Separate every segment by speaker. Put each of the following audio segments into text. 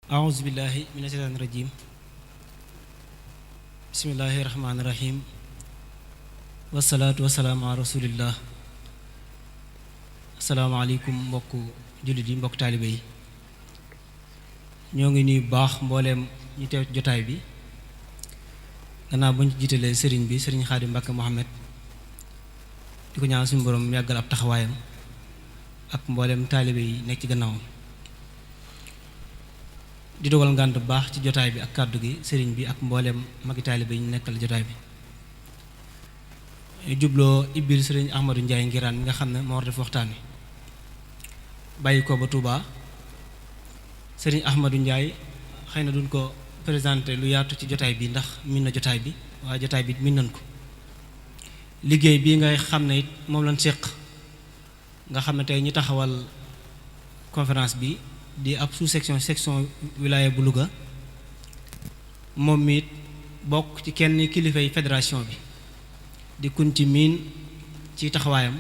Speaker 1: أعوذ بالله من الشيطان الرجيم بسم الله الرحمن الرحيم والصلاة والسلام على رسول الله asalaamaaleykum mbokku jullit yi mbokk taalibe yi ñoo ngi nuyu baax mbooleem ñu teew ci jotaay bi gannaaw bu ñu ci jiitalee sëriñ bi sëriñ Xaadim Mbàkke Mohamed di ko ñaan suñu borom yàggal ab taxawaayam ak mbooleem taalibe yi nekk ci gannaawam di dogal ngànt bu baax ci jotaay bi ak kàddu gi sëriñ bi ak mbooleem magi taalibe yi ñu nekkal jotaay bi jubloo ibbil sëriñ Ahmadou Ndiaye Ngiraan mi nga xam ne moo war def waxtaan wi bàyyi ko ba Touba sëriñ Ahmadou Ndiaye xëy na duñ ko présenté lu yaatu ci jotaay bi ndax min na jotaay bi waaye jotaay bi min nañ ko liggéey bii ngay xam ne it moom lañ séq nga xam ne tey ñu taxawal conférence bi di ab sous-section section wilaya bu Louga moom mi it bokk ci kenn kilifay fédération bi di kun ci miin ci taxawaayam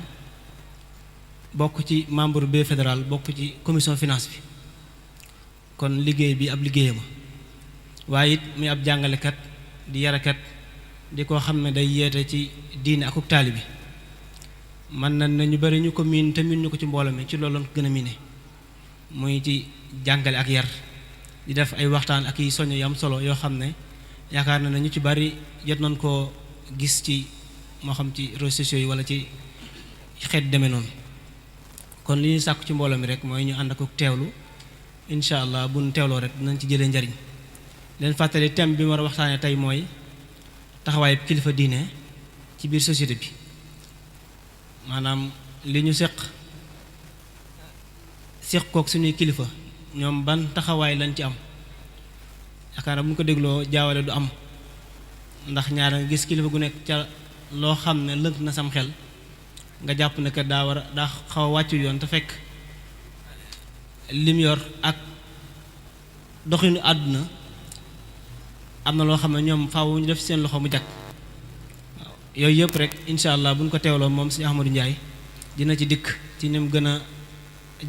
Speaker 1: bokk ci membre B fédéral bokk ci commission finance bi kon liggéey bi ab liggéeyama waaye it muy ab jàngalekat di yarakat di ko xam ne day yeete ci diine akuk taali bi man na ñu bari ñu ko miin te miin ñu ko ci mbooloo mi ci loolu gën a miine muy ci jàngale ak yar di def ay waxtaan ak yi soññ yu am solo yoo xam ne yaakaar na ne ñu ci bari jot nañ koo gis ci moo xam ci réseaux sociaux yi wala ci xeet demee noonu kon li ñuy sàkku ci mbooloo mi rek mooy ñu ànd ak teewlu incha allah bu ñu teewloo rek dinañ ci jëlee njariñ leen fàttali thème bi mu war a waxtaanee tey mooy taxawaay kilifa diine ci biir société bi maanaam li ñu seq kook suñuy kilifa ñoom ban taxawaay lañ ci am yaakaar na bu ñu ko dégloo jaawale du am ndax ñaar nga gis kilifa gu nekk ca loo xam ne lënt na sam xel nga jàpp ne que daa xaw a wàccu yoon te fekk lim yor ak doxinu àdduna am na loo xam ne ñoom faaw ñu def seen loxo mu jag waaw yooyu yëpp rek incha allah bu ñu ko teewloo moom si Ahmadou Ndiaye dina ci dikk ci ni mu gën a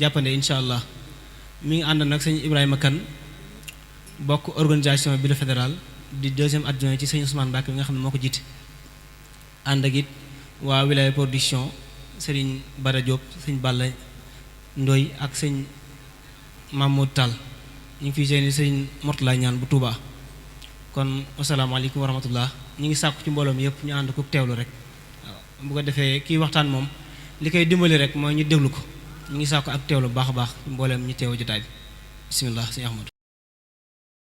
Speaker 1: jàppande incha allah mi ngi ànd nag sëñ Ibrahima Kane bokk organisation bi la fédéral di deuxième adjoint ci sëñ Ousmane Mbacke bi nga xam ne moo ko jiite ànd ak it waa wilaya production sëriñ Bara Diop sëñ Balla Ndoy ak sëñ Mamadou Tall ñu ngi fi seeni sëñ Mortala ñaan bu Touba kon asalaamaaleykum wa rahmatullah ñu ngi sàkku ci mbooloo mi yëpp ñu ànd ko teewlu rek waaw bu ko defee kii waxtaan moom li koy dimbali rek mooy ñu déglu ko ñu ngi sàkku ak teewlu bu baax a baax mbooleem ñu teew jotaay bi bismillah sëñ Ahmadou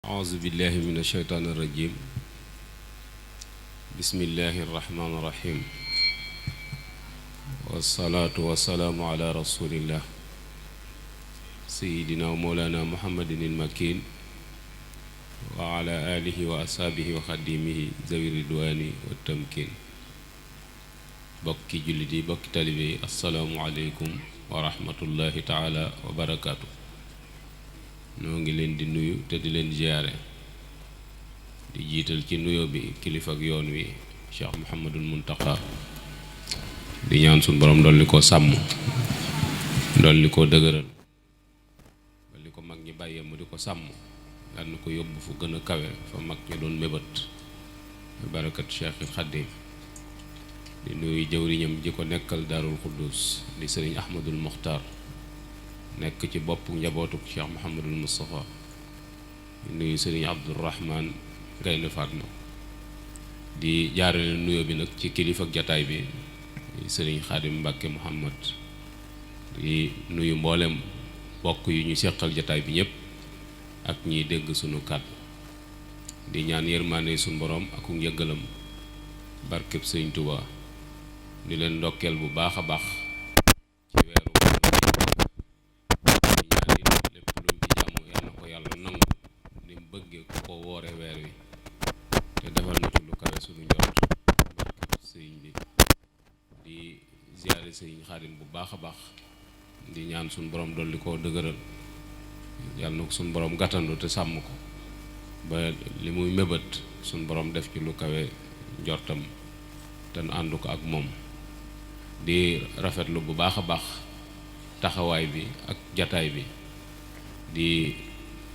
Speaker 2: auzu billahi min asheytaan irrajim bismillahi irrahmaan irrahim wassalaatu wassalaamu ala rasulillah sayidina wa mawlana muhammadin ilmakin wa ala alihi wa ashaabihi wa xadimihi zawi ridwaani wa tamkin bokki jullit yi bokki talibe yi assalaamu aleykum wa rahmatullahi taala wa barakaatu noo ngi leen di nuyu te di leen ziyaare di jiital ci nuyoo bi kilifa ak yoon wi Cheikh Mouhamadul Muntaqa di ñaan suñu borom dolli ko sàmm dolli ko dëgëral dolli ko mag ñi bàyyee mu di ko sàmm yal na ko yóbbu fu gën a kawe fa mag ñi doon mébét barakat Cheikhul Xaddim di nuyu jëwriñam ji ko nekkal Daarul Xuddus di sëriñ Ahmadul Muxtaar nekk ci boppu njabootuk Cheikh Mouhamadul Moustapha di nuyu sëriñ Abdourahman Gaynde Fatma di jaarale nuyoo bi nag ci kilifa ak jataay bi sëriñ Xaadim Mbàkke Muhammad di nuyu mboolem bokk yu ñu seqal jataay bi ñëpp ak ñiy dégg sunu kàddu di ñaan yërmaande sunu borom ak njëggalam barkeb sëriñ Tuubaa di leen ndokkeel bu baax a baax ci weeru bëggee ku ko woore weer wi te defal na ci lu kawe suñu njort barkeb sëriñ bi di ziyaare sëriñ Xaadim bu baax a baax di ñaan suñu borom dolli koo dëgëral yàlla na ko suñu borom gàttandu te sàmm ko ba li muy mébét suñu borom def ci lu kawe njortam te nu ànd ko ak moom di rafetlu bu baax a baax taxawaay bi ak jataay bi di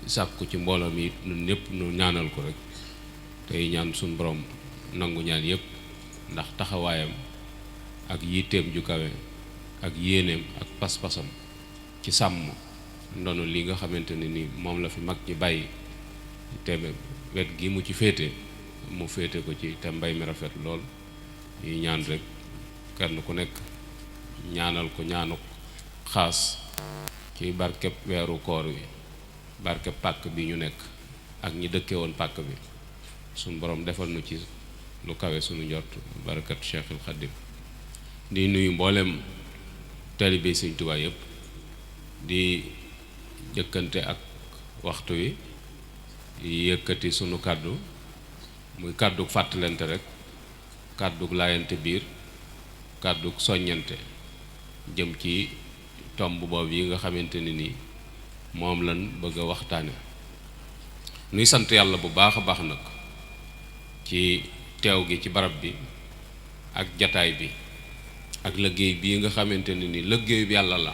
Speaker 2: sàkku ci mbooloo mi ñun ñëpp nu ñaanal ko rek tey ñaan suñ borom nangu ñaan yëpp ndax taxawaayam ak yitteem ju kawe ak yéeneem ak pas-pasam ci sàmm ndono li nga xamante ne ni moom la fi mag ñi bàyyi te wet gi mu ci féete mu féete ko ci te mbay mi rafet lool yi ñaan rek kenn ku nekk ñaanal ko ñaanu xaas ci barkeb weeru koor wi barkeb pàkk bi ñu nekk ak ñi dëkke woon pàkk bi suñ borom defal nu ci lu kawe suñu njort barakat Cheikhul Khadim di nuyu mboolem taalibe Sëñ Tuubaa yëpp di jëkkante ak waxtu wi yëkkati sunu kàddu muy kàddug fàttalante rek kàddug laayante biir kàddug soññante jëm ci tomb boobu yi nga xamante ne ni moom lan bëgg a waxtaane nuy sant yàlla bu baax a baax nag ci teew gi ci barab bi ak jataay bi ak liggéey bii nga xamante ne ni liggéeyu yàlla la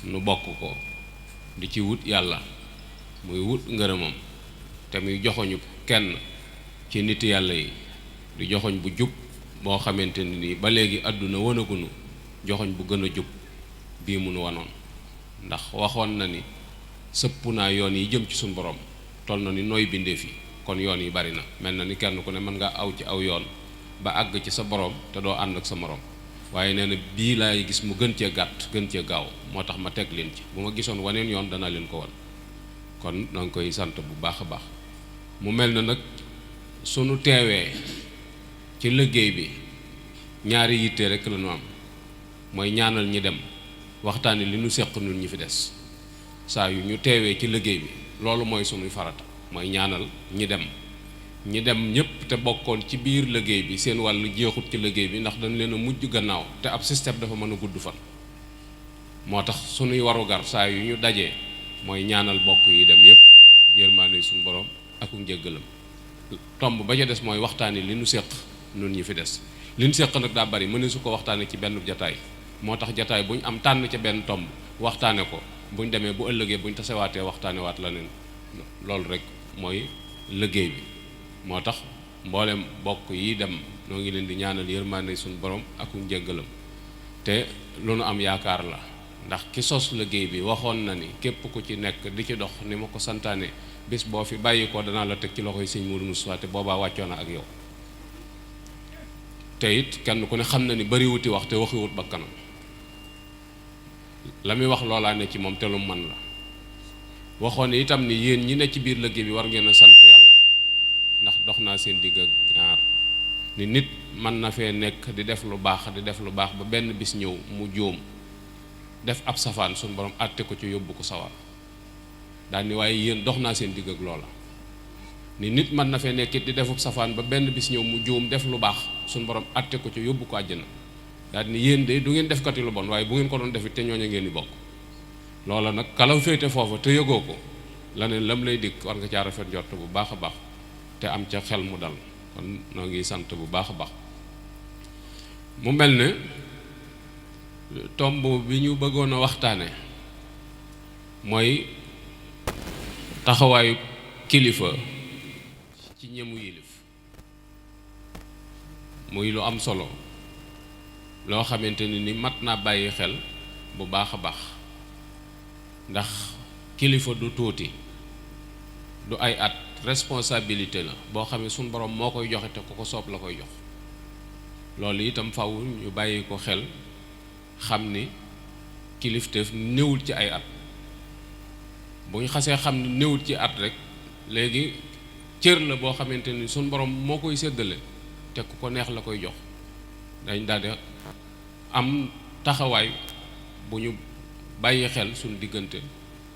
Speaker 2: nu bokk ko di ci wut yàlla muy wut ngërëmam te muy joxoñu kenn ci nit yàlla yi di joxoñ bu jub boo xamante ne ni ba léegi àdduna wanagunu joxoñ bu gën a jub bii munu wanoon ndax waxoon na ni sëpp naa yoon yi jëm ci suñu borom toll na ni nooy bindeef yi kon yoon yi bari na mel na ni kenn ku ne mën nga aw ci aw yoon ba àgg ci sa borom te doo ànd ak sa morom waaye nee na bii laay gis mu gën cee gàtt gën cee gaaw moo tax ma teg leen ci bu ma gisoon waneen yoon danaa leen ko wan kon na nga koy sant bu baax a baax mu mel na nag sunu teewee ci liggéey bi ñaari yitte rek la ñu am mooy ñaanal ñi dem waxtaani li ñu seq ñun ñi fi des saa yu ñu teewee ci liggéey bi loolu mooy sunuy farata mooy ñaanal ñi dem ñëpp te bokkoon ci biir liggéey bi seen wàllu jeexut ci liggéey bi ndax dañ leen a mujj gannaaw te ab système dafa mën a gudd fan moo tax sunuy warugar saa yu ñu dajee mooy ñaanal bokk yi dem yëpp yërmaande suñu borom ak njëggalam tomb ba ca des mooy waxtaani li ñu seq nun ñi fi des li ñu seq nag daa bari mëne su ko waxtaane ci benn jataay moo tax jataay bu ñu am tànn ca benn tomb waxtaane ko bu ñu demee bu ëllëgee bu ñu tasewaatee waxtaane waat la neen loolu rek mooy liggéey bi moo tax mboolem bokk yi dem noo ngi leen di ñaanal yërmaande suñu borom ak njëggalam te lu nu am yaakaar la ndax ki sos liggéey bi waxoon na ni képp ku ci nekk di ci dox ni ma ko santaane bis boo fi bàyyi ko danaa la teg ci loxoy sëñ Modou Moustapha te boobaa wàccoon na ak yow te it kenn ku ne xam na ni bari wuti wax te waxi wut bakkanam la muy wax loolaa ne ci moom te lu man la waxoon ne itam ni yéen ñi ne ci biir liggéey bi war ngeen a sant yàlla ndax dox naa seen digg ak ñaar ni nit mën na fee nekk di def lu baax ba benn bis ñëw mu jóom def ab safaan suñu borom àtte ko ci yóbbu ko sawar daal ni waaye yéen dox naa seen digg ak loola ni nit mën na fee nekk di defub safaan ba benn bis ñëw mu jóom def lu baax suñu borom àtte ko ci yóbbu ko àjjana daal ni yéen de du ngeen defkati lu bon waaye bu ngeen ko doon defit te ñooñu ngeen di bokk loola nag kalaw féete foofa te yëgoo ko la ne lam lay dikk war nga caa rafet njort bu baax a baax te am ca xel mu dal kon noo ngi sant bu baax a baax mu mel ne tomb bi ñu bëggoon a waxtaane mooy taxawaayu kilifa ci ñemu yilif muy lu am solo loo xamante ni mat naa bàyyi xel bu baax a baax ndax kilifa du tuuti du ay at responsabilité la boo xam ne suñu borom moo koy joxe te ku ko soob la koy jox loolu itam faw ñu bàyyi ko xel xam ni kilifteef néewul ci ay at bu ñu xasee xam ni néewul ci at rek léegi cër la boo xamante ni suñu borom moo koy séddale te ku ko neex la koy jox dañ daldi am taxawaay bu ñu bàyyi xel suñu diggante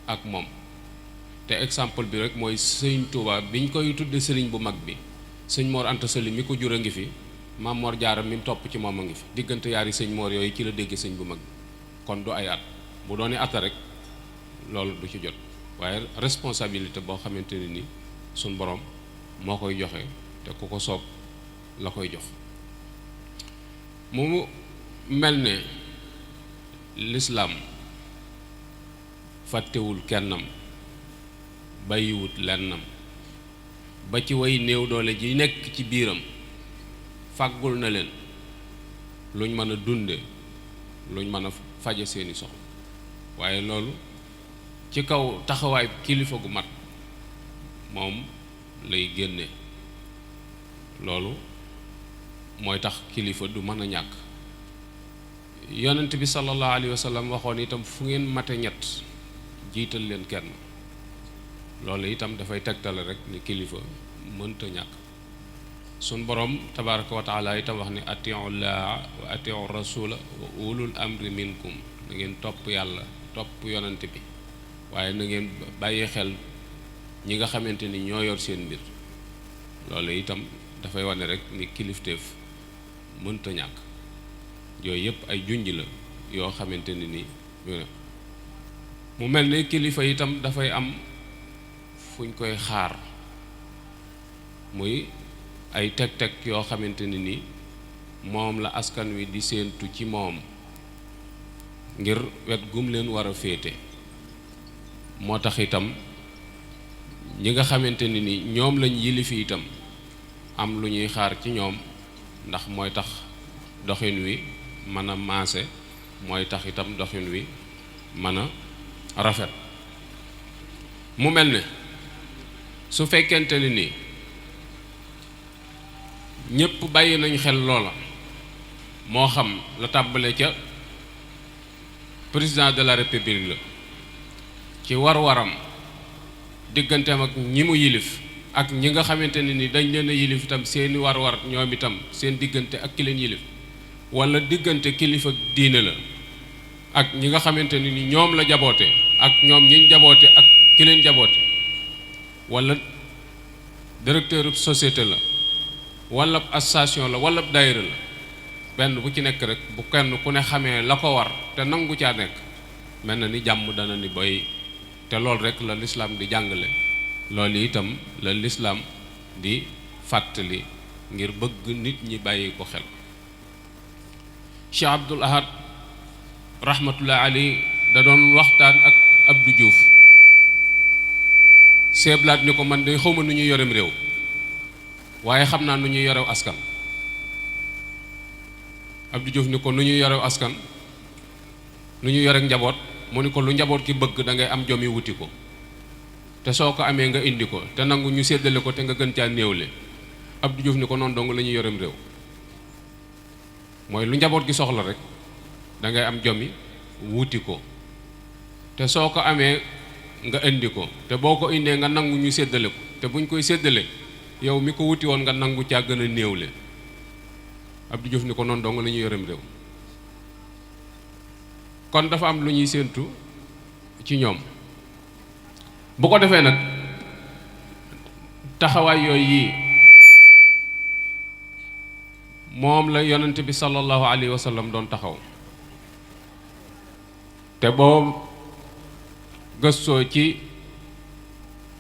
Speaker 2: ak moom te exemple bi rek mooy sëñ Touba biñ koy tudde sëriñ bu mag bi sëñ Mor Anta Sali mi ko jur a ngi fi Maam Mor Jaara mi topp ci moom a ngi fi diggante yaari sëñ Mor yooyu ci la dégg sëñ bu mag bi kon du ay at bu doonee at rek loolu du ci jot waaye responsabilité boo xamante ne ni suñ borom moo koy joxe te ku ko soob la koy jox mu mel ne lislaam fàttewul kennam bàyyiwut lennam ba ci way néew doole ji nekk ci biiram fàggul na leen luñ mën a dunde luñ mën a faje seeni soxla waaye loolu ci kaw taxawaay kilifa gu mat moom lay génne loolu mooy tax kilifa du mën a ñàkk. yonent bi sallallahu alayhi wa sallam waxoon itam fu ngeen mate ñett jiital leen kenn loolu itam dafay tegtale rek ni kilifa mënta ñàkk. sun borom tabaraka wa taala itam wax ni atiu llaaha wa atiu rasula wa ulul amri minkum na ngeen topp yàlla topp yonent bi waaye na ngeen bàyyi xel ñi nga xamante ni ñoo yor seen mbir loolu itam dafay wane rek ni kilifteef mënta ñàkk. yooyu yëpp ay junj la yoo xamante ni mu mel ne kilifa itam dafay am fuñ koy xaar muy ay teg-teg yoo xamante ni moom la askan wi di séentu ci moom ngir wet gum leen war a féete. moo tax itam ñi nga xamante ni ñoom lañ yilifi itam am lu ñuy xaar ci ñoom ndax mooy tax doxin wi mën a maase mooy tax itam doxin wi mën a rafet. mu mel ne su fekkente ni ñépp bàyyi nañ xel loola moo xam la tàmbale ca président de la république la ci war-waram digganteem ak ñi mu yilif ak ñi nga xamante ni dañ leen a yilif itam seeni war-war ñoom itam seen diggante ak ki leen yilif wala diggante kilifa diine la ak ñi nga xamante ni ñoom la jaboote ak ñoom ñiñ jaboote ak ki leen jaboote wala directeur société la wala association la wala daayira la benn bu ci nekk rek bu kenn ku ne xamee la ko war te nangu caa nekk mel na ni jàmm dana ni boy te loolu rek la lislaam di jàngale loolu itam la lislaam di fàttali ngir bëgg nit ñi bàyyi ko xel. Cheikh Abdoul Ahad rahmatullah ali da doon waxtaan ak Abdou Diouf seeblaat ni ko man de xawma nu ñuy yorem réew waaye xam naa nu ñuy yorew askan. Abdou Diouf ni ko nu ñuy yorew askan nu ñuy yorek njaboot mu ni ko lu njaboot ki bëgg da ngay am jom yi wuti ko te soo ko amee nga indi ko te nangu ñu séddale ko te nga gën caa néewle. Abdou Diouf ni ko noonu dong la ñuy yorem réew mooy lu njaboot gi soxla rek da ngay am jom yi wuti ko te soo ko amee nga indi ko te boo ko indee nga nangu ñu séddale ko te buñ koy séddale yow mi ko wuti woon nga nangu caa gën a néewle. Abdou Diouf ni ko noonu dong la ñuy yorem réew kon dafa am lu ñuy séentu ci ñoom. bu ko defee nag taxawaay yooyu yii moom la yonent bi sallallahu alayhi wa sallam doon taxaw te boo gëstoo ci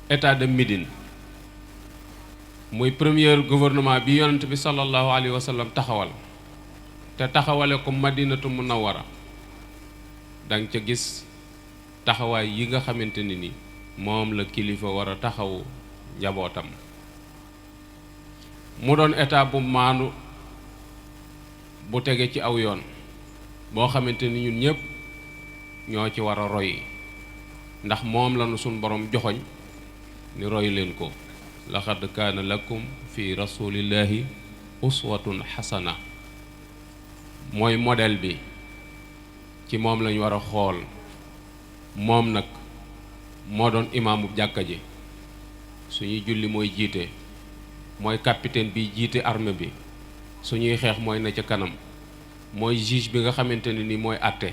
Speaker 2: état de Médine muy premier gouvernement bi yonent bi sallallahu alayhi wa sallam taxawal te taxawale ko Madinatu Munawwara danga ca gis taxawaay yi nga xamante ni moom la kilifa war a taxawu njabootam. mu doon état bu maanu bu tege ci aw yoon boo xamante ni ñun ñëpp ñoo ci war a roy ndax moom lañu suñ borom joxoñ ni roy leen ko. laqad kaana lakum fi rasulillahi uswatun xasana mooy modèle bi ci moom lañu war a xool. moom nag moo doon imaamu jàkka ji suñuy julli mooy jiite mooy capitaine bi jiite armée bi suñuy xeex mooy na ca kanam mooy juge bi nga xamante ne ni mooy àtte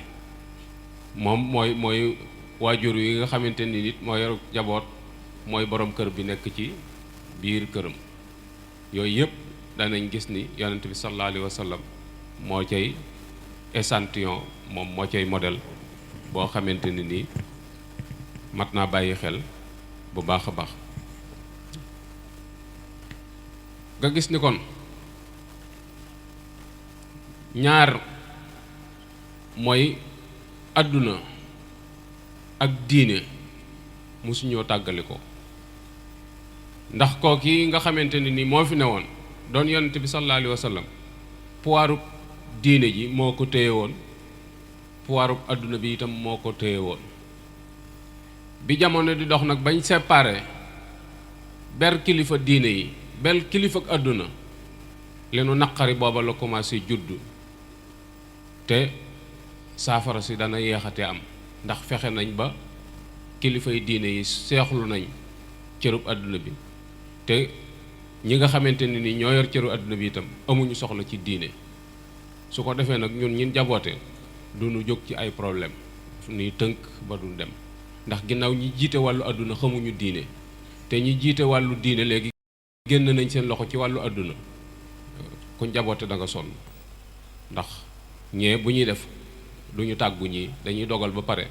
Speaker 2: moom mooy waajur yi nga xamante ni nit mooy yor jaboot mooy borom kër bi nekk ci biir këram. yooyu yëpp danañ gis ni yonent bi sallallahu alayhi wa sallam moo cay échantillon moom moo cay modèle boo xamante ni nii mat naa bàyyi xel bu baax a baax. nga gis ni kon ñaar mooy àdduna ak diine musuñoo tàggali ko ndax kooki nga xamante ne ni moo fi newoon doon yonent bi sallallahu alayhi wa sallam pouvoiru diine ji moo ko téye woon pouvoiru adduna bi itam moo ko téye woon bi jamono di dox nag bañ séparé ber kilifa diine yi bel kilifa ak adduna li nu naqari booba la commencé juddu te saafara si dana yeexate am ndax fexe nañ ba kilifay diine yi seexlu nañ cërub àdduna bi te ñi nga xamante ne ni ñoo yor cëru àdduna bi itam amuñu soxla ci diine su ko defee nag ñun jaboote du ñu jóg ci ay problème ni tënk ba du dem ndax ginnaaw ñi jiite wàllu àdduna xamuñu diine te ñi jiite wàllu diine léegi génn nañ seen loxo ci wàllu àdduna ku jaboote da nga sonn ndax ñee bu ñuy def duñu tàggu ñi dañuy dogal ba pare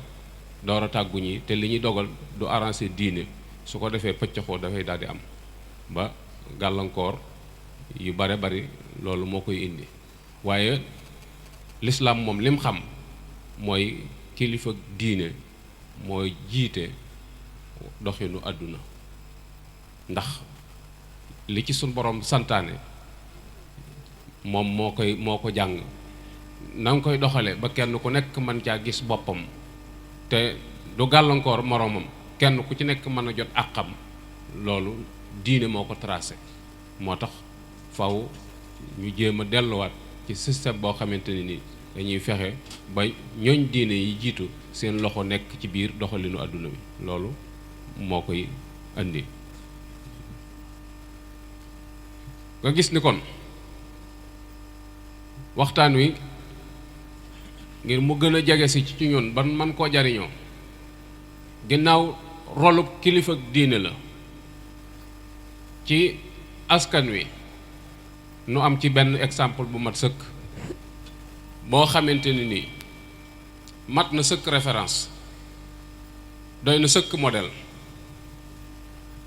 Speaker 2: door a tàggu ñi te li ñuy dogal du arranger diine su ko defee pëccaxoo dafay daal di am ba gàllankoor yu bare bari loolu moo koy indi waaye lislaam moom lim xam mooy kilifa diine mooy jiite doxinu àdduna ndax li ci suñ borom santaane moom moo ko jàng na nga koy doxale ba kenn ku nekk mën caa gis boppam te du gàllankoor moroomam kenn ku ci nekk mën a jot àqam loolu diine moo ko tracé moo tax faw ñu jéem a delluwaat ci système boo xamante ne ni dañuy fexe ba ñooñ diine yi jiitu seen loxo nekk ci biir doxalinu àdduna bi loolu moo koy andi nga gis ni kon waxtaan wi ngir mu gën a jege si ci ñun ban man koo jariñoo ginnaaw rolub kilifa diine la ci askan wi nu am ci benn exemple bu mat sëkk boo xamante ni nii mat na sëkk référence doy na sëkk modèle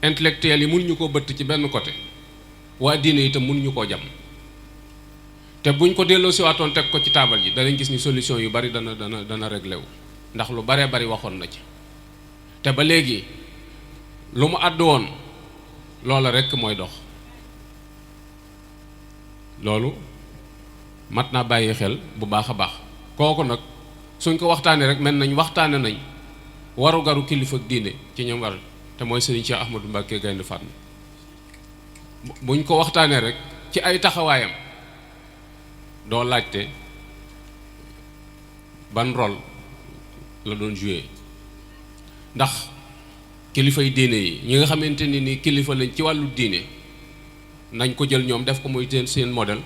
Speaker 2: intellectuel yi mënuñu ko bëtt ci benn côté waa diine itam mënuñu koo jam te buñ ko delloo si waatoon teg ko ci taabal ji danañ gis ni solution yu bari dana réglé wu ndax lu baree bari waxoon na ci te ba léegi lu mu àddu woon loola rekk mooy dox loolu mat naa bàyyi xel bu baax a baax kooku nag suñ ko waxtaanee rek mel nañ waxtaane nañ waru garu kilifa ak diine ci ñoom war te mooy Serigne Cheikh Ahmadou Mbacké Gaïndé Fatma buñ ko waxtaanee rek ci ay taxawaayam doo laajte ban rôle la doon joué ndax kilifay diine yi ñi nga xamante ni kilifa lañ ci wàllu diine nañ ko jël ñoom def ko muy seen modèle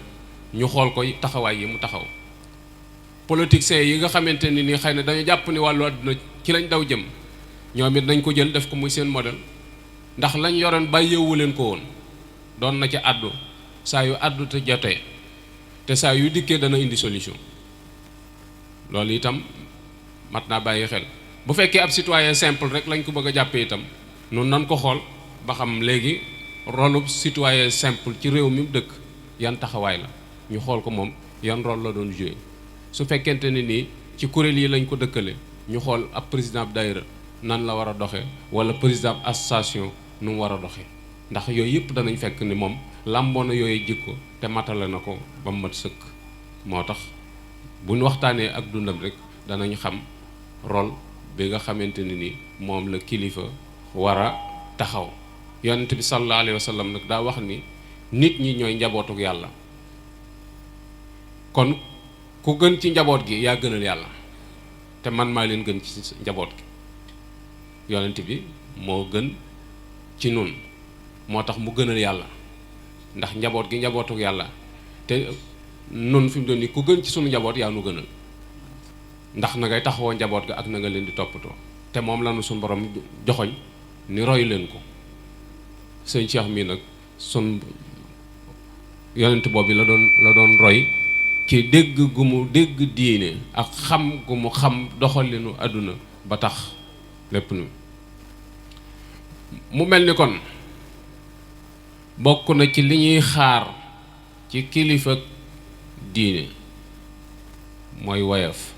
Speaker 2: ñu xool ko taxawaay yi mu taxaw politiciens yi nga xamante ni xëy na dañu jàpp ni wàllu àdduna ci lañ daw jëm ñoom it nañ ko jël def ko muy seen modèle ndax lañ yoroon bàyyeewu leen ko woon doon na ci àddu saa yu àddu te jotee te saa yu dikkee dana indi solution loolu itam mat naa bàyyi xel bu fekkee ab citoyen simple rek lañ ko bëgg a jàppee itam nun nan ko xool ba xam léegi rôle citoyen simple ci réew mi dëkk yan taxawaay la ñu xool ko moom yan rôle la doon joué su fekkente ne nii ci kuréel yi lañ ko dëkkale ñu xool ab président daayira nan la war a doxe wala président association nu mu war a doxe ndax yooyu yëpp danañ fekk ni moom làmboo na yooyu jikko te matale na ko ba mu mat sëkk moo tax buñ waxtaanee ak dundam rek danañ xam rôle bi nga xamante ne ni moom la kilifa war a taxaw yonent bi sallallahu alayhi wa sallam nag daa wax ni nit ñi ñooy njabootuk yàlla kon ku gën ci njaboot gi yaa gënal yàlla te man maa leen gën ci njaboot gi yonent bi moo gën ci nun moo tax mu gënal yàlla ndax njaboot gi njabootuk yàlla te nun fi mu doon ni ku gën ci sunu njaboot yaa nu gënal ndax na ngay taxawoo njaboot ga ak na nga leen di toppatoo te moom la nu suñu borom joxoñ ni roy leen ko sëñ Cheikh mii nag sun yonent boobu la doon roy ci dégg gu mu dégg diine ak xam gu mu xam doxalinu àdduna ba tax lépp nu mu mel ni kon bokk na ci li ñuy xaar ci kilifa diine mooy woyof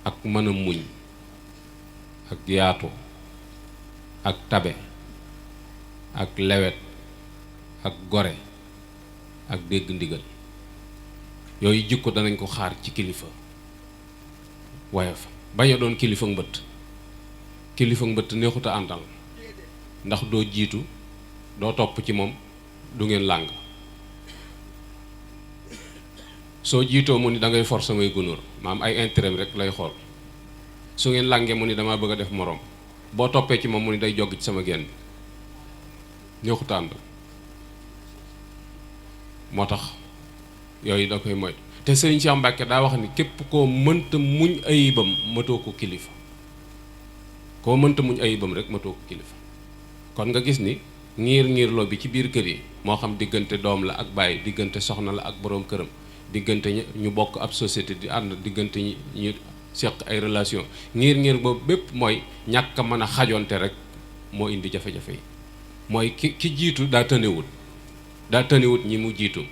Speaker 2: ak mën a muñ ak yaatu ak tabe ak lewet ak gore ak dégg ndigal yooyu jikko danañ ko xaar ci kilifa waaye fa bañ a doon kilifa mbëtt neexut a àndal ndax doo jiitu doo topp ci moom du ngeen làng soo jiitoo mu ni da ngay for samay gunóor maam ay intérêt rek lay xool su ngeen làngee mu ni damaa bëgg a def moroom boo toppee ci moom mu ni day jogg ci sama genn neexut a àndal moo tax yooyu da koy moytu te Sëriñ Cheikh Mbacke daa wax ni képp koo mënta muñ ayibam matoo ko kilifa koo mënta muñ ayibam rek matoo ko kilifa kon nga gis ni ngir-ngirloo bi ci biir kër yi moo xam diggante doom la ak baay diggante soxna la ak boroom këram diggante ñu bokk ab société di ànd diggante ñu seq ay relation ngir boobu bépp mooy ñàkk a mën a xajonte rek moo indi jafe-jafe yi mooy ki jiitu daa tënewut ñi mu jiitu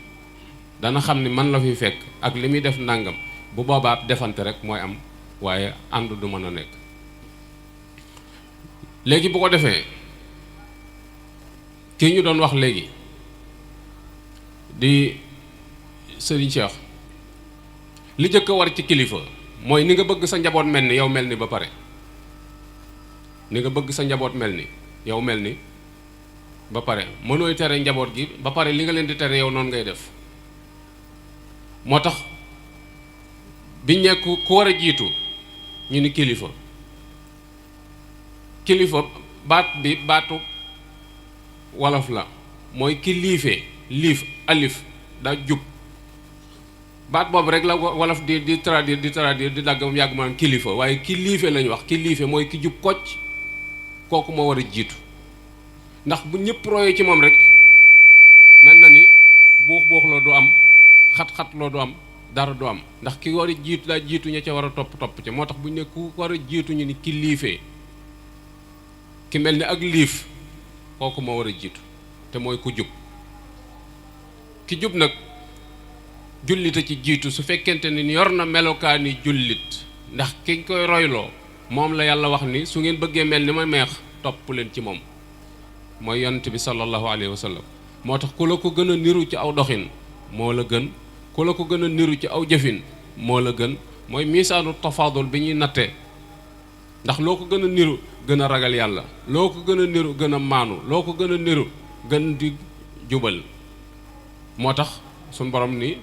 Speaker 2: dana xam ni man la fi fekk ak li muy def ndàngam bu boobaa ab defante rek mooy am waaye ànd du mën a nekk léegi bu ko defee kii ñu doon wax léegi di Sëriñ Cheikh li jëkk a war ci kilifa mooy ni nga bëgg sa njaboot mel ni yow mel ni ba pare ni nga bëgg sa njaboot mel ni yow mel ni ba pare mënooy tere njaboot gi ba pare li nga leen di tere yow noonu ngay def moo tax biñ nekk ku war a jiitu ñu ni kilifa baatu wolof la mooy ki liif alif daa jub baat boobu rek la wolof di traduire di dagg mu yàgg maanaam kilifa waaye ki liife lañu wax ki liife mooy ki jub kocc kooku moo war a jiitu ndax bu ñëpp royee ci moom rek mel na ni buux loo du am xat-xat loo du am dara du am ndax ki war a jiitu daa jiitu ña ca war a topp ca moo tax bu ñu ne ku war a jiitu ñu ni ki liifee ki mel ni ak liif kooku moo war a jiitu te mooy ku jub ki jub nag jullit a ci jiitu su fekkente ni yor na melokaani jullit ndax ki koy royloo moom la yàlla wax ni su ngeen bëggee mel ni ma meex topp leen ci moom mooy yonent bi sallallahu alayhi wa sallam moo tax ku la ko gën a niru ci aw doxin moo la gën ku la ko gën a niru ci aw jëfin moo la gën mooy miisaanu tafaadul bi ñuy nattee ndax loo ko gën a niru gën a ragal yàlla loo ko gën a niru gën a maanu loo ko gën a niru gën di jubal moo tax suñ borom ni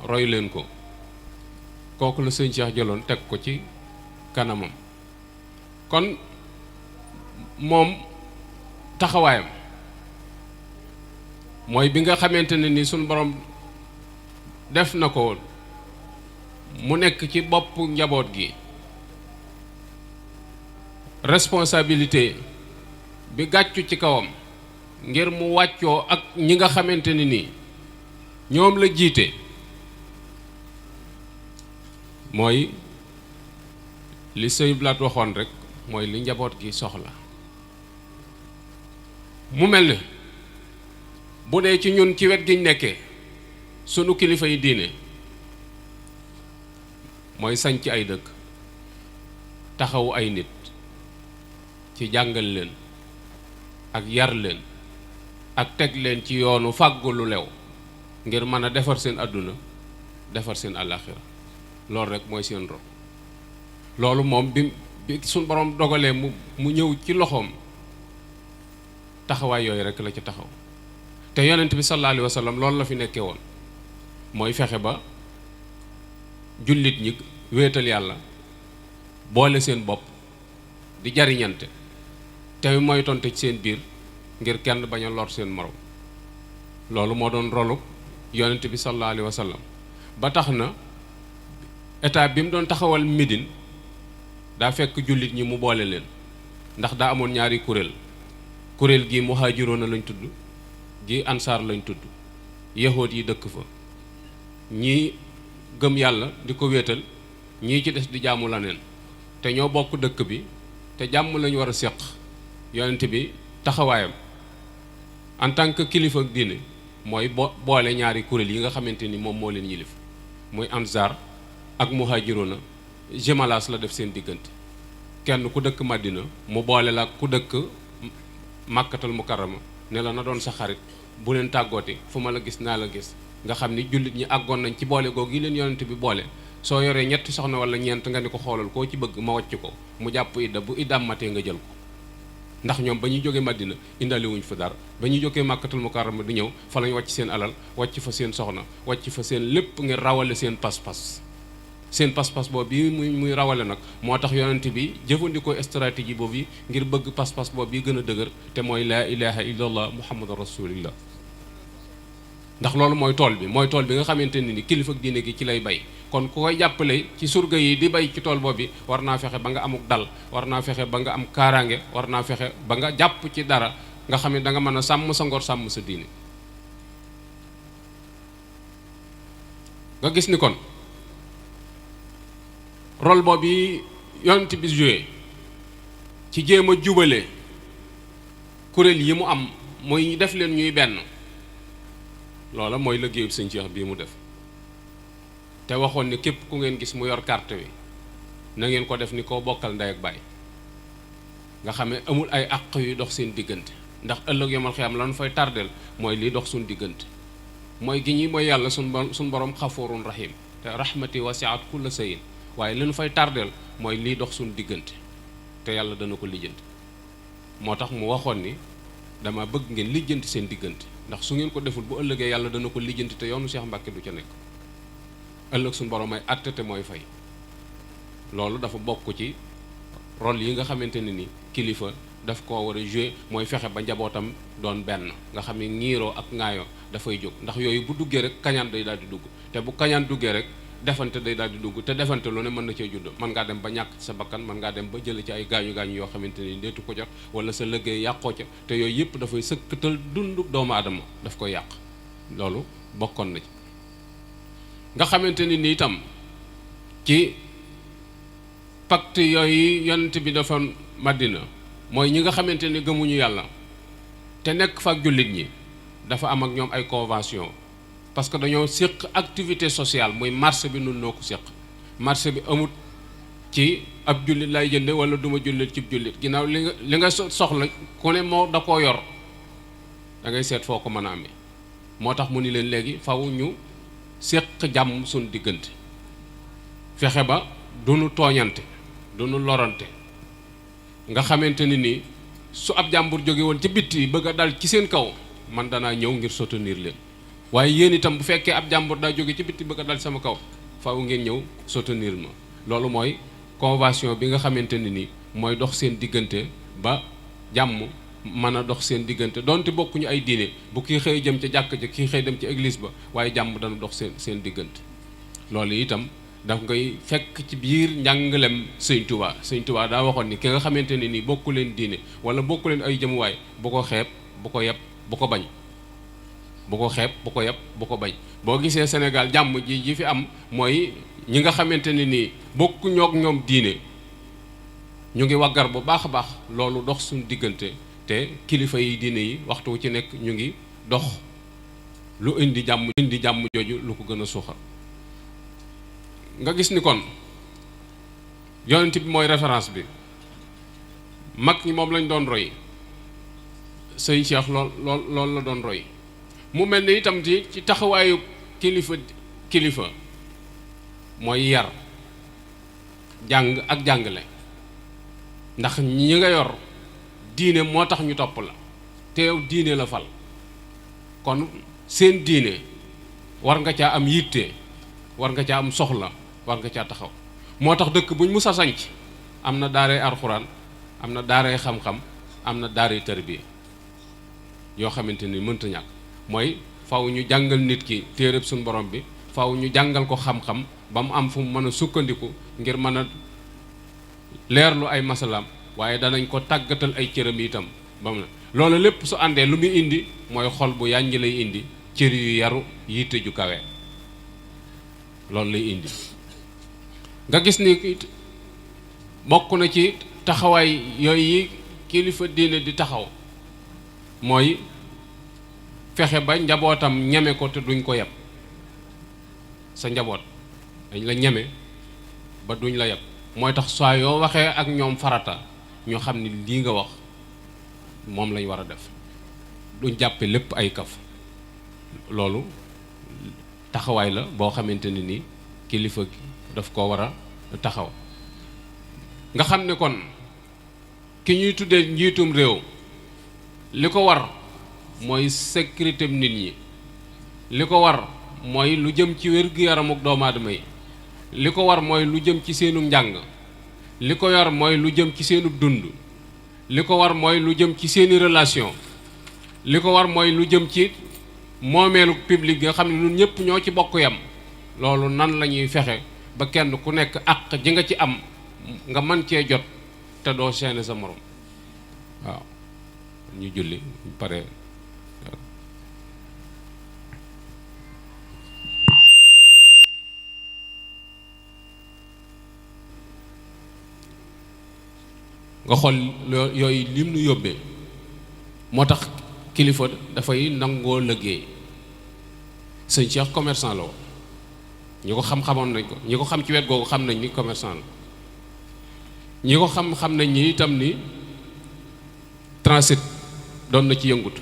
Speaker 2: roy leen ko kooku la sëñ Cheikh jëloon teg ko ci kanamam kon moom taxawaayam mooy bi nga xamante ne ni suñ borom def na ko mu nekk ci boppu njaboot gi responsabilité bi gàccu ci kawam ngir mu wàccoo ak ñi nga xamante ne ni ñoom la jiite mooy li sëñ Blaat waxoon rek mooy li njaboot gi soxla mu mel ne bu dee ci ñun ci wet giñ nekkee sunu kilifa yi diine mooy sañc ay dëkk taxawu ay nit ci jàngal leen ak yar leen ak teg leen ci yoonu fàggu lu lew ngir mën a defar seen àdduna defar seen àllaaxira loolu rek mooy seen ro loolu moom bi suñ borom dogalee mu ñëw ci loxoom taxawaay yooyu rek la ci taxaw te yonent bi sallallahu alayhi wa sallam loolu la fi nekkee woon mooy fexe ba jullit ñi wéetal yàlla boole seen bopp di jariñante te mooy tonte ci seen biir ngir kenn bañ a lor seen morom loolu moo doon rolu yonent bi sallallahu alayhi wa sallam ba tax na état bi mu doon taxawal Médine daa fekk jullit ñi mu boole leen ndax daa amoon ñaari kuréel gi muhaajiroona lañ tudd gi ansaar lañ tudd yahood yi dëkk fa ñii gëm yàlla di ko wéetal ñii ci des di jaamu la neen te ñoo bokk dëkk bi te jàmm lañu war a séq yonent bi taxawaayam en tant que kilifa ak diine mooy boole ñaari kuréel yi nga xamante ni moom moo leen yilif muy ansaar ak muhaajiroona jemalaas la def seen diggante kenn ku dëkk Madina mu boole la ku dëkk Màkkatal Mukarrama ne la na doon sa xarit bu leen tàggooti fu ma la gis naa la gis nga xam ni jullit ñi àggoon nañ ci boole googu yi leen yonent bi boole soo yoree ñetti soxna wala ñeent nga ni ko xoolal koo ci bëgg ma wàcc ko mu jàpp idda bu iddaam matee nga jël ko ndax ñoom ba ñuy jógee Madina indaale wuñ fa dara ba ñuy jógee Màkkatul Mukarrama di ñëw fa lañ wàcc seen alal wàcc fa seen soxna wàcc fa seen lépp ngir rawale seen pas-pas seen pas-pas boobu bi muy rawale nag moo tax yonent bi jëfandikoo stratégie boobu yi ngir bëgg pas-pas boobu yi gën a dëgër te mooy laa ilaha illallah muhammadu rasulillah ndax loolu mooy tool bi nga xamante ni kilifa ak diine gi ci lay bay kon ku koy jàppale ci surga yi di bay ci tool boobu war naa fexe ba nga amuk dal war naa fexe ba nga am kaaraange war naa fexe ba nga jàpp ci dara nga xam ne da nga mën a sàmm sa ngor sàmm sa diine nga gis ni kon rôle boobu yi yonent bi joué ci jéem a jubale kuréel yi mu am mooy ñu def leen ñuy benn loola mooy liggéeyu sëñ Cheikh bii mu def te waxoon ni képp ku ngeen gis mu yor carte wi na ngeen ko def ni koo bokkal ndey ak baay nga xam ne amul ay àq yu dox seen diggante ndax ëllëg yomal xiyam lan fay tardeel mooy liy dox suñ diggante mooy gi ñi mooy yàlla suñ borom xafoorun rahim te rahmati wasiat kulla sayin waaye li nu fay tardeel mooy liy dox suñ diggante te yàlla dana ko lijjanti moo tax mu waxoon ni dama bëgg ngeen lijjanti seen diggante ndax su ngeen ko deful bu ëllëgee yàlla dana ko lijjanti te yoonu Cheikh Mbacke du ca nekk ëllëg suñu borom ay àtte te mooy fay loolu dafa bokk ci rôle yi nga xamante ne ni kilifa daf koo war a jouer mooy fexe ba njabootam doon benn nga xam ne ñiiroo ak ŋaayoo dafay jóg ndax yooyu bu duggee rek kañaan day daal di dugg te bu kañaan duggee rek defante day daal di dugg te defante lu ne mën na cee judd mën ngaa dem ba ñàkk ci sa bakkan mën ngaa dem ba jële ci ay gaañu yoo xamante ni deetu ko jot wala sa liggéey yàqoo ca te yooyu yëpp dafay sëkkatal dundu doomu aadama daf koy yàq loolu bokkoon na ci nga xamante ni ni itam ci pacte yooyu yonent bi dafa Madina mooy ñi nga xamante ni gëmuñu yàlla te nekk fa ak jullit ñi dafa am ak ñoom ay convention parce que dañoo séq activité sociale muy marché bi nun noo ko séq marché bi amut ci ab jullit lay jënde wala duma jullit ci jullit ginnaaw li nga soxla ku ne moo da koo yor da ngay seet foo ko mën a amee moo tax mu ni leen léegi faw ñu séq jàmm suñ diggante fexe ba duñu tooñante duñu lorante nga xamante ni nii su ab jàmbur jóge woon ci bitti bëgg a dal ci seen kaw man danaa ñëw ngir soutenir leen waaye yéen itam bu fekkee ab jàmbur daa jóge ci bitti bëgg a dal sama kaw faaw ngeen ñëw soutenir ma loolu mooy convention bi nga xamante ne ni mooy dox seen diggante ba jàmm mën a dox seen diggante donte bokkuñu ay diine bu kii xëy jëm ca jàkk ja kii xëy dem ci église ba waaye jàmm dana dox seen diggante loolu itam daf ngay fekk ci biir njàngalem sëñ Tuubaa daa waxoon ni ki nga xamante ne ni bokku leen diine wala bokku leen ay jëmuwaay bu ko xeeb bu ko yeb bu ko bañ bu ko xeeb bu ko yeb bu ko bañ boo gisee Sénégal jàmm ji fi am mooy ñi nga xamante ne nii bokku ñoog ñoom diine ñu ngi waggar bu baax a baax loolu dox suñu diggante te kilifa yi diine yi waxtu wu ci nekk ñu ngi dox lu indi jàmm jooju lu ko gën a suuxal nga gis ni kon yonent bi mooy référence bi mag ñi moom lañ doon roy sëñ Cheikh lool la doon roy mu mel ni itam ci taxawaayu kilifa mooy yar jàng ak jàngale ndax ñi nga yor diine moo tax ñu topp la te yow diine la fal kon seen diine war nga caa am yitte war nga caa am soxla war nga caa taxaw moo tax dëkk buñ musa sanc am na daaray alxuraan am na daaray xam-xam am na daaray tarbiya yoo xamante ni mënta ñàkk mooy faw ñu jàngal nit ki téereb suñu borom bi faw ñu jàngal ko xam-xam ba mu am fu mu mën a sukkandiku ngir mën a leerlu ay masalaam waaye danañ ko tàggatal ay cëram itam ba mu ne loolu lépp su àndee lu muy indi mooy xol bu yànj lay indi cër yu yaru yitte ju kawe loolu lay indi nga gis ni bokk na ci taxawaay yooyu yi kilifa diine di taxaw mooy fexe ba njabootam ñeme ko te duñ ko yeb sa njaboot dañ la ñeme ba duñ la yeb mooy tax saa yoo waxee ak ñoom farata ñu xam ni lii nga wax moom lañ war a def duñ jàppe lépp ay kaf. loolu taxawaay la boo xamante ne ni kilifa gi daf ko war a taxaw. nga xam ne kon ki ñuy tuddee njiitum réew li ko war mooy sécurité nit ñi, li ko war mooy lu jëm ci wér-gu-yaramuk doomu aadama yi, li ko war mooy lu jëm ci seenu njàng, li ko war mooy lu jëm ci seenu dund, li ko war mooy lu jëm ci seeni relation, li ko war mooy lu jëm ci moomeelu public nga xam ne ñun ñëpp ñoo ci bokk yam. loolu nan la ñuy fexe ba kenn ku nekk àq ji nga ci am nga mën cee jot te doo seene sa morom. waaw ñu julli pare. nga xool yooyu lim nu yóbbee moo tax kilifa dafay nangoo liggéey. sëñ Cheikh commerçant la woon, ñi ko xam-xamoon nañ ko, ñi ko xam ci wet googu xam nañ ni commerçant la, ñi ko xam nañ ni itam ni transit doon na ci yëngut.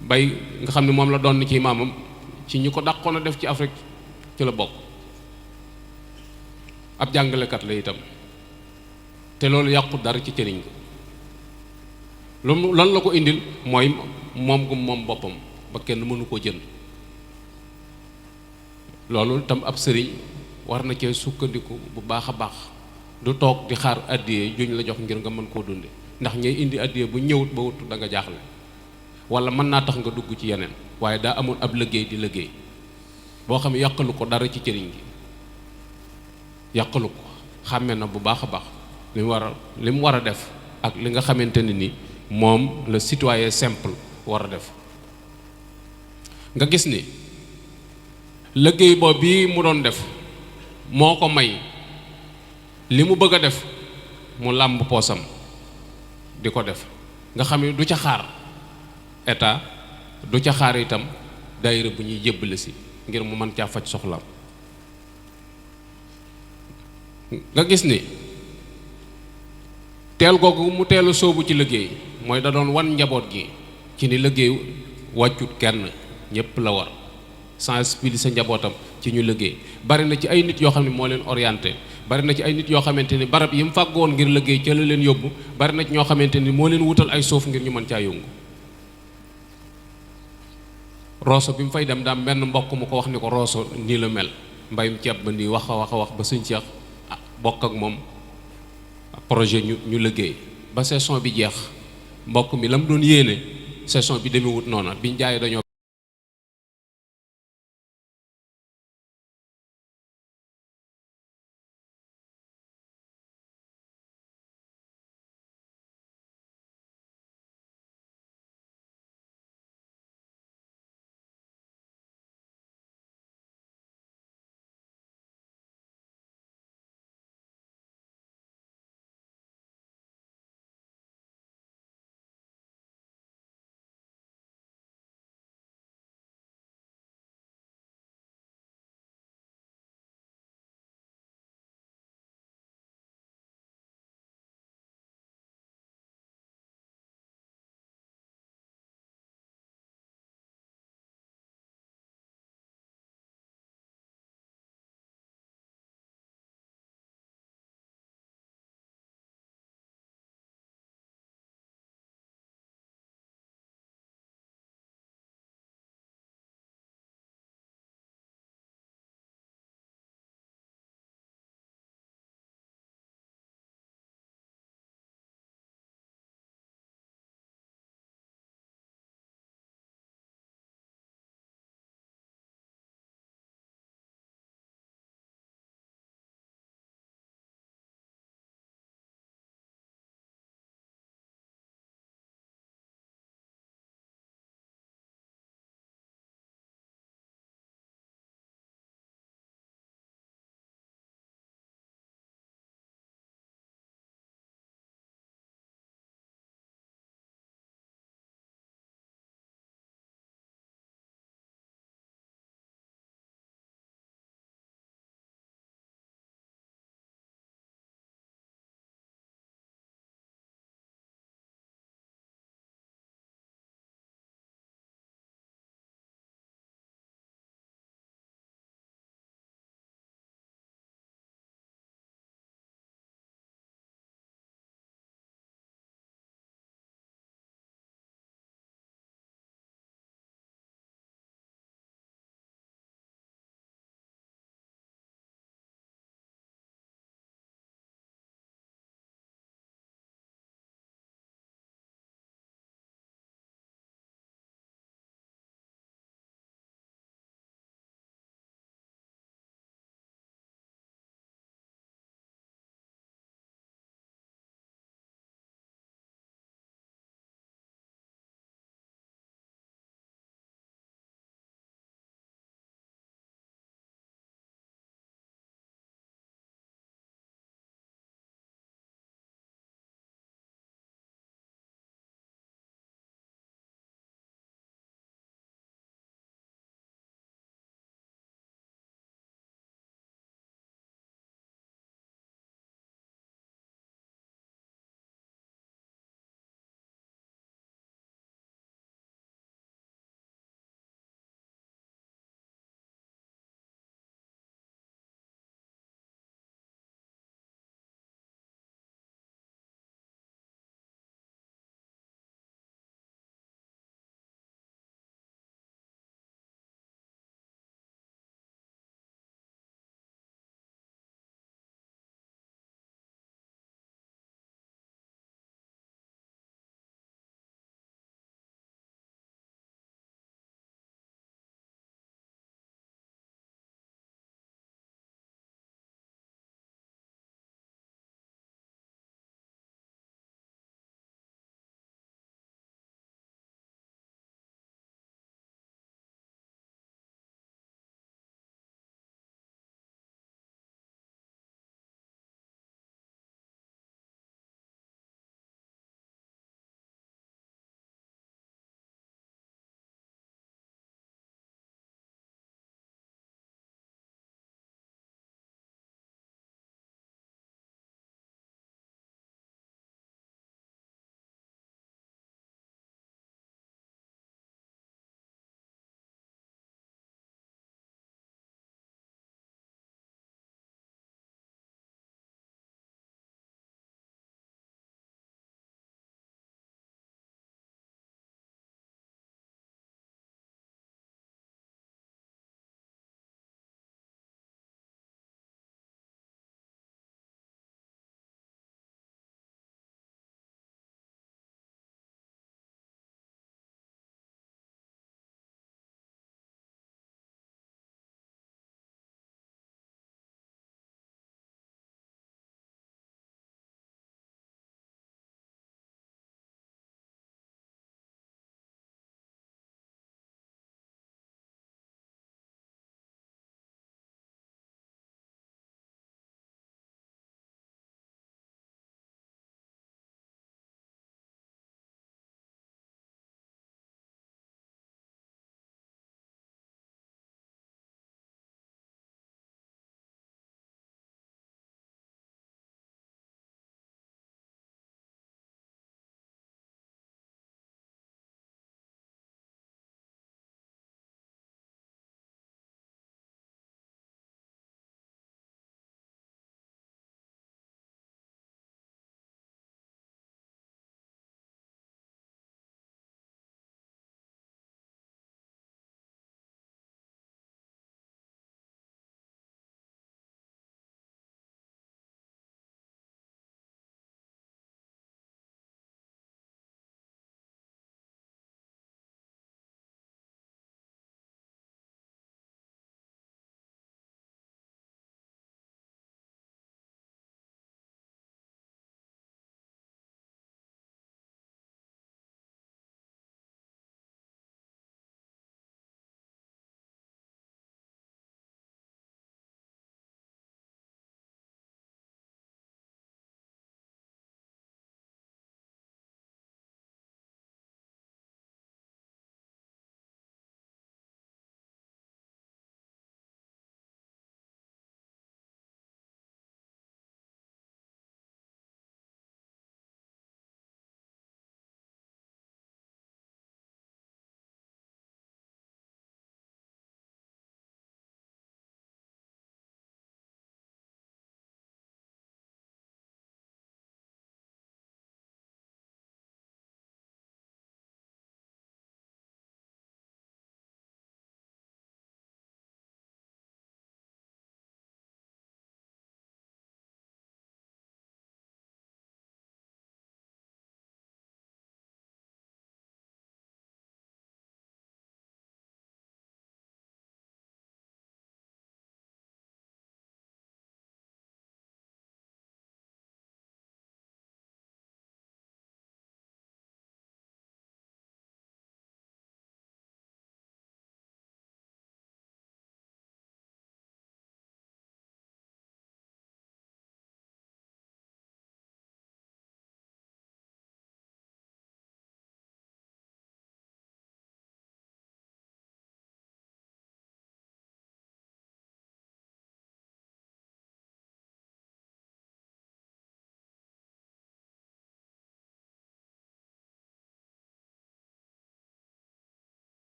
Speaker 2: bay nga xam ne moom la doon na ci maamam ci ñi ko dàqoon a def ci Afrique ci la bokk. ab jàngalekat la itam te loolu yàqut dara ci cëriñ ko. lan la ko indil mooy moom boppam ba kenn mënu koo jënd. loolu tam ab sëriñ war na cee sukkandiku bu baax a baax, du toog di xaar addiye juñ la jox ngir nga mën koo dunde, ndax ñay indi addiye bu ñëwut ba wut da nga jaaxle, wala mën naa tax nga dugg ci yeneen. waaye daa amoon ab liggéey di liggéey boo xam ne yàqalu ko dara ci cëriñ gi, yàqalu ko, xàmme na bu baax a baax li mu war a def ak li nga xamante ne ni moom le citoyen simple war a def. nga gis ni liggéey boobu bii mu doon def moo ko may li mu bëgg a def mu làmb poosam di ko def. nga xam ne du ca xaar état, du ca xaar itam daayira bu ñuy jébbale si ngir mu mën caa faj soxlaam. nga gis ni teel googu mu teelu soobu ci liggéey mooy da doon wan njaboot gi ci ni liggéey wàccut kenn, ñëpp la war sensibiliser sa njabootam ci ñu liggéey. bari na ci ay nit yoo xam ne moo leen orienté, bari na ci ay nit yoo xamante ni barab yi mu fàggoon ngir liggéey ca la leen yóbbu, bari na ci ñoo xamante ni moo leen wutal ay suuf ngir ñu mën caa yëngu. Rosso bi mu fay dem daam benn mbokk mu ko wax ni ko Rosso nii la mel, mbayum ceeb ba nii wax a wax ba sëñ Cheikh bokk ak moom projet ñu liggéey ba saison bi jeex. mbokk mi la mu doon yéene saison bi demewut noona biñ jaayee dañoo